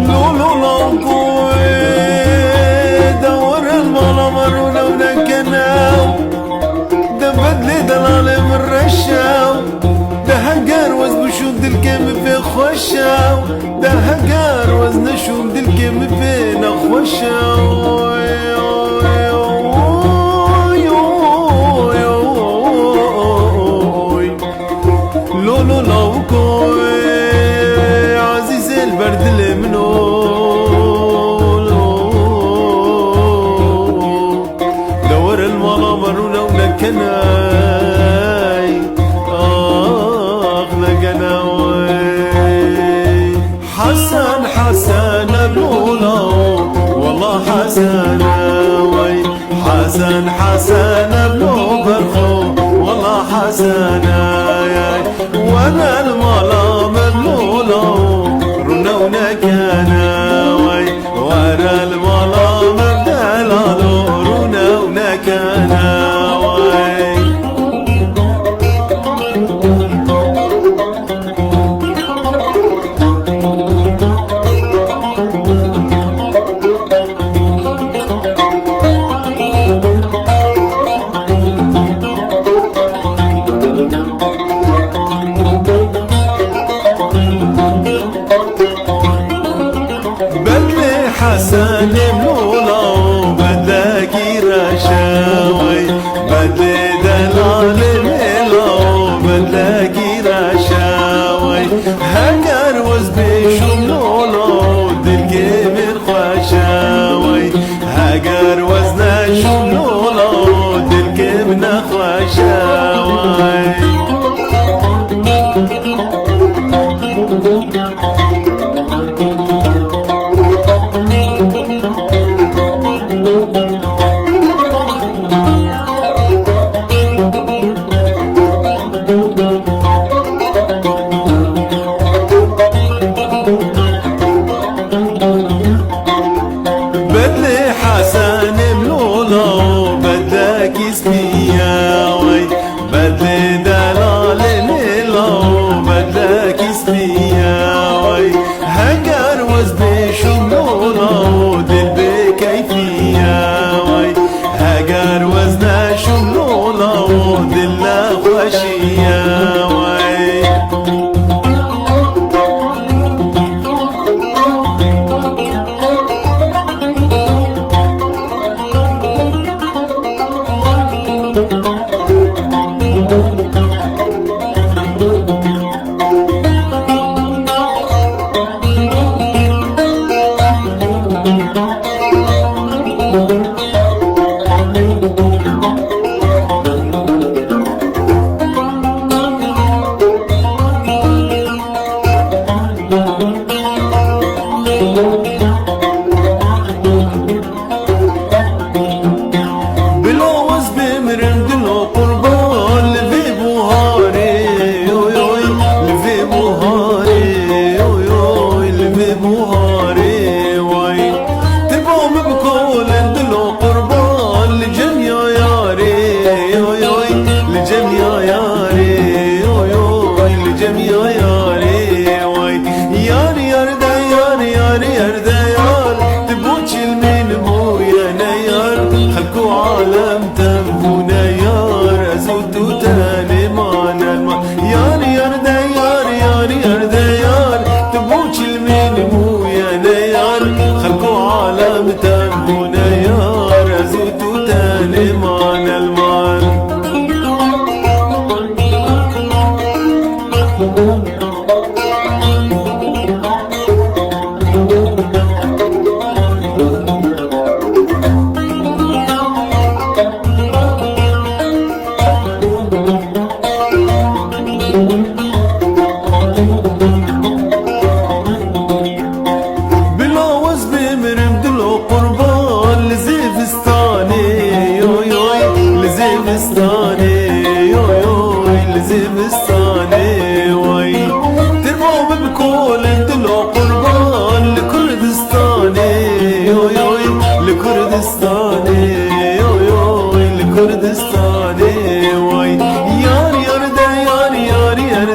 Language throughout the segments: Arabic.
لولو لوكوي دور المنور ولولا كناو ده بدلي دلالي من رشاو ده هقار وزن شود الكم في خوشاو ده هقار وزن شود الكم في نخوشاو لولو لوكوي عزيز البرد اللي منو دور المنامر ولولا كناي لقناوي حسن حسن بلولو والله حسن وي حسن حسن بلو برخو والله حسن وانا الملام بلولو رنونا كناوي وانا الملام بدلالو رنونا كناوي حسن بلولو بدك رشاوي بدي دلال ميلو بدك رشاوي هنقر وزبيشو بلولو دلقي من خوشاوي هنقر وزنا شو بلولو دلقي من خوشاوي بدلي حسن بلولو بدك اسمياوي بدلي دلال ميلو بدك اسمياوي هنقر وزبيشو بلولو دل بكيفياوي هنقر وزنا شو بلولو دل خوشياوي بلوز بمرم دلو قربان لفي بوهاري يوي لفي بوهاري يوي لفي بوهاري وي تبوم بكل دلو قربان لجميع ياري يوي لجميع ياري يوي لجميع ياري وي ياري يردا ياري ياري يردا يار تبوتش المين بويا نيار خلكو عالم تنفونا يار ازودو تاني معنا الماء يار يردا يار يار يردا يار تبوتش المين بويا نيار خلكو عالم تنفونا يار ازودو تاني معنا الماء بلوز بمرم دلو قربان لزيفستاني يوي لزيفستاني يوي لزيفستاني وي ترمو بكل دلو قربان لكردستاني يوي لكردستاني يوي لكردستاني وي يار يار دا يار يار يار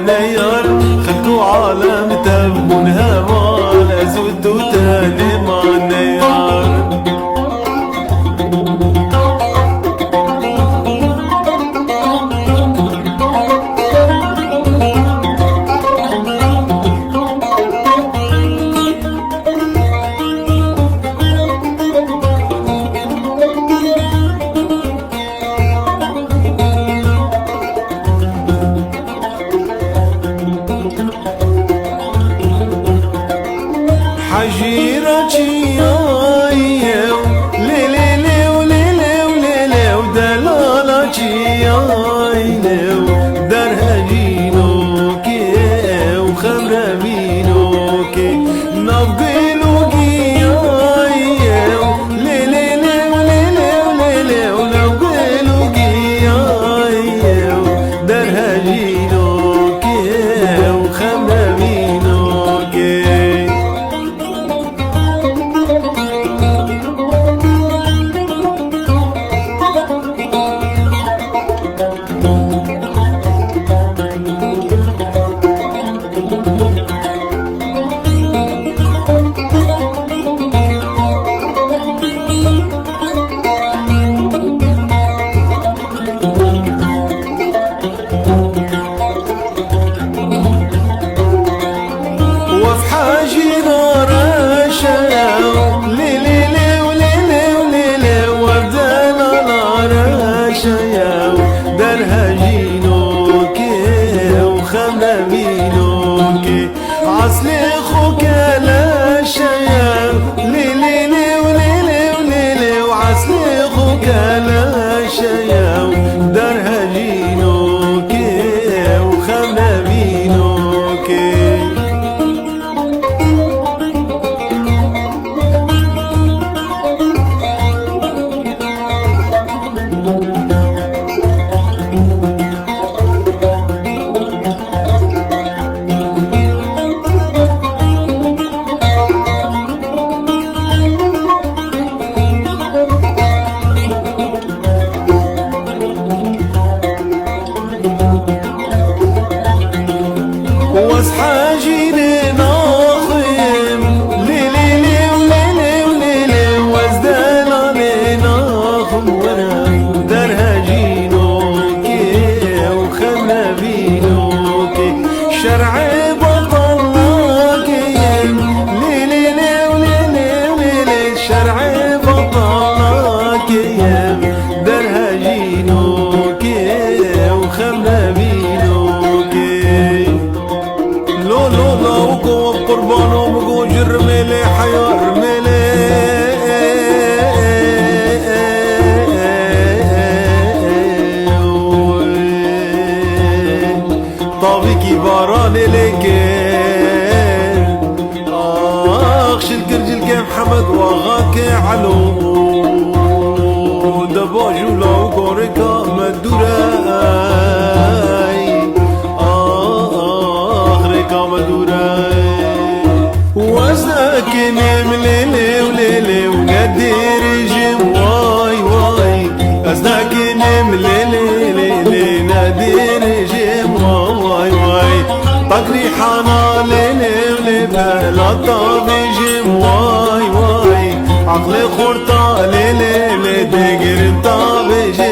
نيار خلقوا عالم تبون همان أزود تاني ما نيار حجيرة چیایو لیلی لیو لیلیو لیلیو دلالا چیایو در هجینو که و خبرمینو که نبگلو گیایو لیلی لیو لیلیو لیلیو نبگلو گیایو در هجینو که و خبرمینو که در هجینو که و خمنمینو که عسل خوکلا شیو لیلی لیو لیلیو لیلیو عسل خوکلا شیو در هجینو که و خمنمینو که حاجين ناخم ليلي ليو ليلي وليلي وازدال ناخم وانا در هجينو كي وخمنا بينو كي شرع بطلنا كي ليلي ليو ليلي وليلي شرع بطلنا كي در هجينو كي وخمنا بينو لو لو لو وقو قربان ومقو جرملي حيار ملي طابيكي باران ليكين اخش الكرجل كي محمد واغاك علو دباجو لو قوريكا مدوراي وزنك نملي وليلي وندير جيم واي واي وزنك نملي ليلي ندير جيم واي واي طقري حنا ليلي وليبلا طابي جيم واي واي عقلي خورطة ليلي دقر طابي جيم